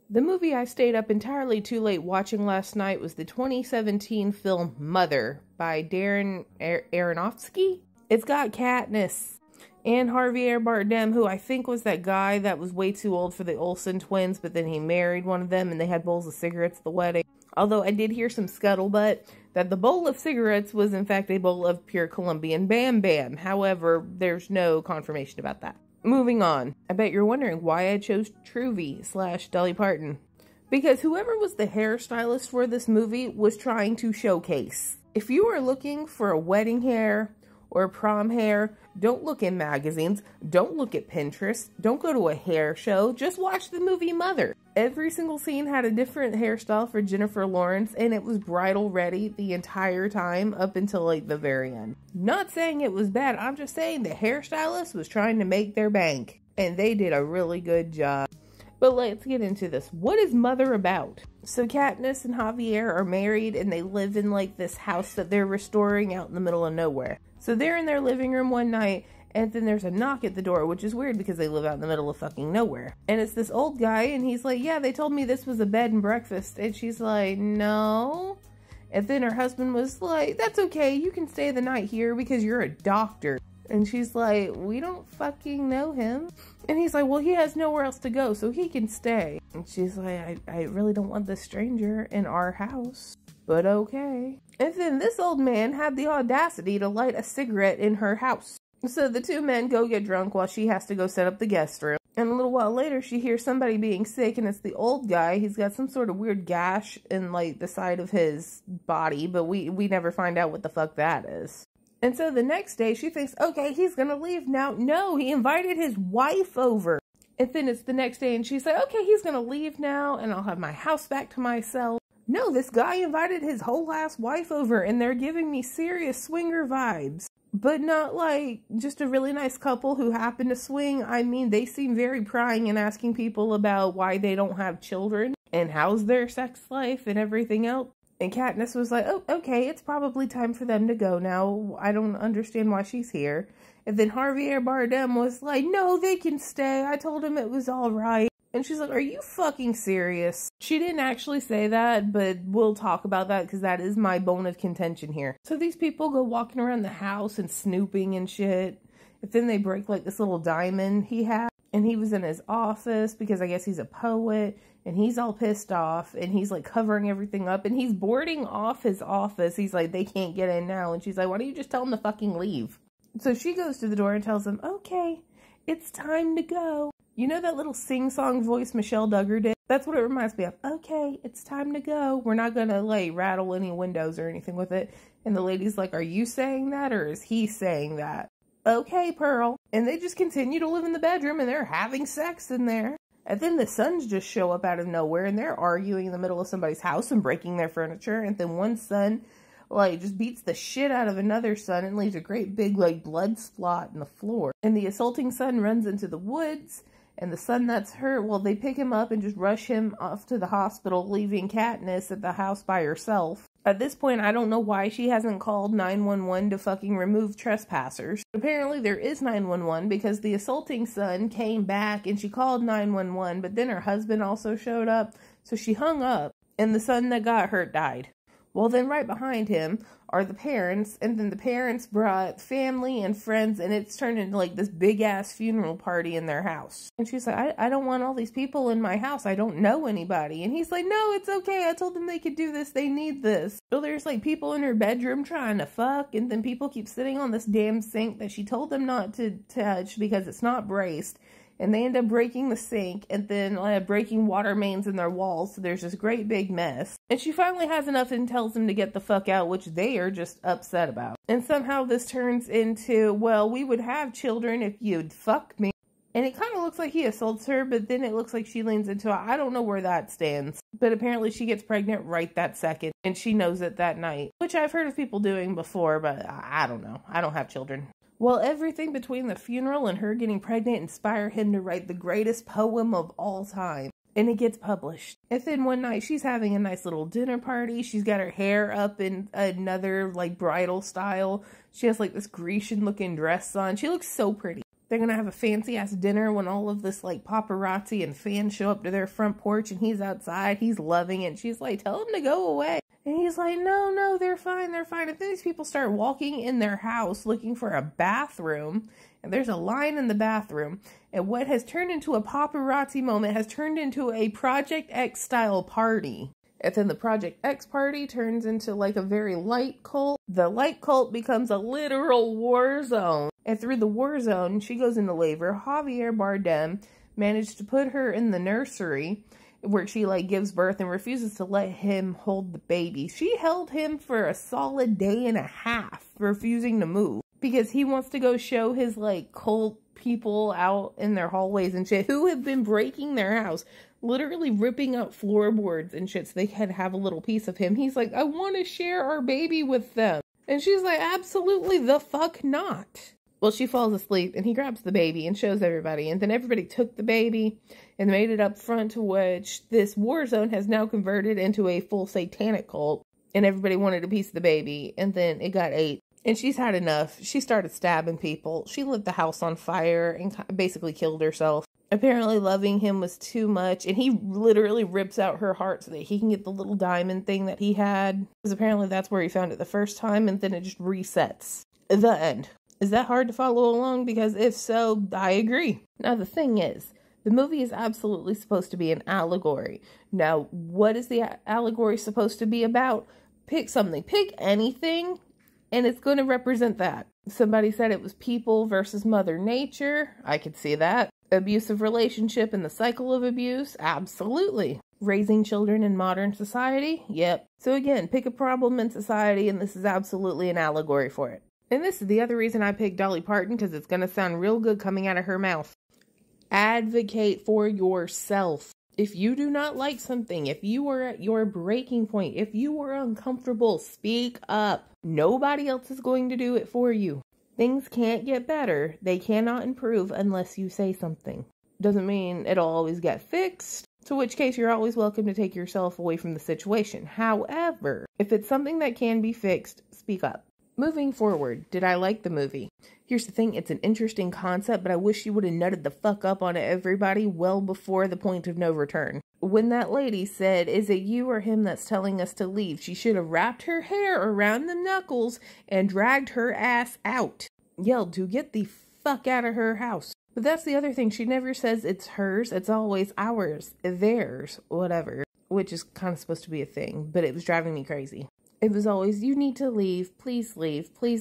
The movie I stayed up entirely too late watching last night was the 2017 film Mother by Darren Aronofsky. It's got Katniss and Javier Bardem, who I think was that guy that was way too old for the Olsen twins, but then he married one of them and they had bowls of cigarettes at the wedding. Although I did hear some scuttlebutt that the bowl of cigarettes was in fact a bowl of pure Colombian Bam Bam. However, there's no confirmation about that. Moving on. I bet you're wondering why I chose Truvy / Dolly Parton. Because whoever was the hairstylist for this movie was trying to showcase. If you are looking for a wedding hair or prom hair, don't look in magazines, don't look at Pinterest, don't go to a hair show, just watch the movie Mother. Every single scene had a different hairstyle for Jennifer Lawrence, and it was bridal ready the entire time up until like the very end. Not saying it was bad, I'm just saying the hairstylist was trying to make their bank, and they did a really good job. But let's get into this. What is Mother about? So Katniss and Javier are married, and they live in like this house that they're restoring out in the middle of nowhere. So they're in their living room one night, and then there's a knock at the door, which is weird because they live out in the middle of fucking nowhere. And it's this old guy, and he's like, yeah, they told me this was a bed and breakfast. And she's like, no. And then her husband was like, that's okay, you can stay the night here because you're a doctor. And she's like, we don't fucking know him. And he's like, well, he has nowhere else to go, so he can stay. And she's like, I really don't want this stranger in our house, but okay. And then this old man had the audacity to light a cigarette in her house. So the two men go get drunk while she has to go set up the guest room. And a little while later, she hears somebody being sick, and it's the old guy. He's got some sort of weird gash in, like, the side of his body, but we never find out what the fuck that is. And so the next day, she thinks, okay, he's gonna leave now. No, he invited his wife over. And then it's the next day, and she's like, okay, he's gonna leave now, and I'll have my house back to myself. No, this guy invited his whole ass wife over, and they're giving me serious swinger vibes. But not like just a really nice couple who happen to swing. I mean, they seem very prying and asking people about why they don't have children and how's their sex life and everything else. And Katniss was like, oh, okay, it's probably time for them to go now. I don't understand why she's here. And then Javier Bardem was like, no, they can stay. I told him it was all right. And she's like, are you fucking serious? She didn't actually say that, but we'll talk about that because that is my bone of contention here. So these people go walking around the house and snooping and shit. And then they break like this little diamond he had. And he was in his office because I guess he's a poet. And he's all pissed off. And he's like covering everything up. And he's boarding off his office. He's like, they can't get in now. And she's like, why don't you just tell them to fucking leave? So she goes to the door and tells him, okay, it's time to go. You know that little sing-song voice Michelle Duggar did? That's what it reminds me of. Okay, it's time to go. We're not gonna, like, rattle any windows or anything with it. And the lady's like, are you saying that or is he saying that? Okay, Pearl. And they just continue to live in the bedroom and they're having sex in there. And then the sons just show up out of nowhere and they're arguing in the middle of somebody's house and breaking their furniture. And then one son, like, just beats the shit out of another son and leaves a great big, like, blood splot in the floor. And the assaulting son runs into the woods. And the son that's hurt, well, they pick him up and just rush him off to the hospital, leaving Katniss at the house by herself. At this point, I don't know why she hasn't called 911 to fucking remove trespassers. Apparently, there is 911 because the assaulting son came back and she called 911, but then her husband also showed up, so she hung up, and the son that got hurt died. Well, then right behind him are the parents, and then the parents brought family and friends, and it's turned into like this big-ass funeral party in their house. And she's like, I don't want all these people in my house. I don't know anybody. And he's like, no, it's okay. I told them they could do this. They need this. So there's like people in her bedroom trying to fuck, and then people keep sitting on this damn sink that she told them not to touch because it's not braced. And they end up breaking the sink and then breaking water mains in their walls. So there's this great big mess. And she finally has enough and tells them to get the fuck out, which they are just upset about. And somehow this turns into, well, we would have children if you'd fuck me. And it kind of looks like he assaults her, but then it looks like she leans into it. I don't know where that stands. But apparently she gets pregnant right that second. And she knows it that night. Which I've heard of people doing before, but I don't know. I don't have children. Well, everything between the funeral and her getting pregnant inspired him to write the greatest poem of all time. And it gets published. And then one night, she's having a nice little dinner party. She's got her hair up in another, like, bridal style. She has, like, this Grecian-looking dress on. She looks so pretty. They're gonna have a fancy ass dinner when all of this like paparazzi and fans show up to their front porch and he's outside. He's loving it. She's like, tell him to go away. And he's like, no, they're fine, they're fine. And then these people start walking in their house looking for a bathroom. And there's a line in the bathroom. And what has turned into a paparazzi moment has turned into a Project X style party. And then the Project X party turns into like a very light cult. The light cult becomes a literal war zone. And through the war zone, she goes into labor. Javier Bardem managed to put her in the nursery where she like gives birth and refuses to let him hold the baby. She held him for a solid day and a half, refusing to move because he wants to go show his like cult people out in their hallways and shit who have been breaking their house, literally ripping up floorboards and shit so they can have a little piece of him. He's like, I want to share our baby with them. And she's like, absolutely the fuck not. Well, she falls asleep and he grabs the baby and shows everybody. And then everybody took the baby and made it up front, to which this war zone has now converted into a full satanic cult. And everybody wanted a piece of the baby. And then it got ate. And she's had enough. She started stabbing people. She lit the house on fire and basically killed herself. Apparently loving him was too much. And he literally rips out her heart so that he can get the little diamond thing that he had. Because apparently that's where he found it the first time. And then it just resets. The end. Is that hard to follow along? Because if so, I agree. Now, the thing is, the movie is absolutely supposed to be an allegory. Now, what is the allegory supposed to be about? Pick something. Pick anything, and it's going to represent that. Somebody said it was people versus Mother Nature. I could see that. Abusive relationship and the cycle of abuse. Absolutely. Raising children in modern society. Yep. So again, pick a problem in society, and this is absolutely an allegory for it. And this is the other reason I picked Dolly Parton, because it's going to sound real good coming out of her mouth. Advocate for yourself. If you do not like something, if you are at your breaking point, if you are uncomfortable, speak up. Nobody else is going to do it for you. Things can't get better. They cannot improve unless you say something. Doesn't mean it'll always get fixed, to which case you're always welcome to take yourself away from the situation. However, if it's something that can be fixed, speak up. Moving forward, did I like the movie? Here's the thing, it's an interesting concept, but I wish you would have nutted the fuck up on everybody well before the point of no return. When that lady said, is it you or him that's telling us to leave? She should have wrapped her hair around the knuckles and dragged her ass out. Yelled to get the fuck out of her house. But that's the other thing, she never says it's hers, it's always ours, theirs, whatever. Which is kind of supposed to be a thing, but it was driving me crazy. It was always, you need to leave, please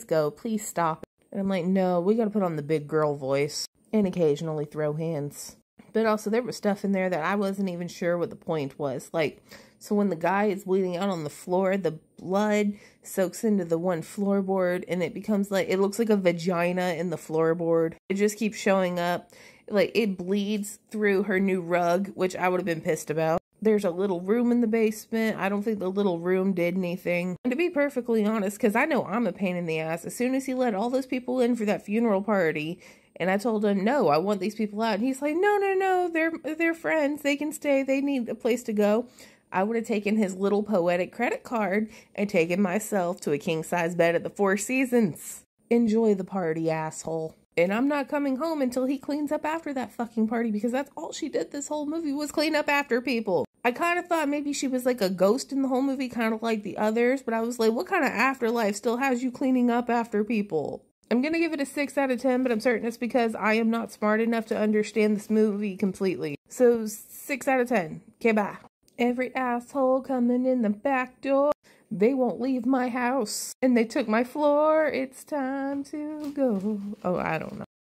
go, please stop. And I'm like, no, we gotta put on the big girl voice. And occasionally throw hands. But also, there was stuff in there that I wasn't even sure what the point was. Like, so when the guy is bleeding out on the floor, the blood soaks into the one floorboard, and it becomes like, it looks like a vagina in the floorboard. It just keeps showing up. Like, it bleeds through her new rug, which I would have been pissed about. There's a little room in the basement. I don't think the little room did anything. And to be perfectly honest, because I know I'm a pain in the ass, as soon as he let all those people in for that funeral party, and I told him, no, I want these people out, and he's like, no, they're friends. They can stay. They need a place to go. I would have taken his little poetic credit card and taken myself to a king-size bed at the Four Seasons. Enjoy the party, asshole. And I'm not coming home until he cleans up after that fucking party, because that's all she did this whole movie was clean up after people. I kind of thought maybe she was like a ghost in the whole movie, kind of like the others, but I was like, what kind of afterlife still has you cleaning up after people? I'm going to give it a 6 out of 10, but I'm certain it's because I am not smart enough to understand this movie completely. So 6 out of 10. Okay, bye. Every asshole coming in the back door. They won't leave my house. And they took my floor. It's time to go. Oh, I don't know.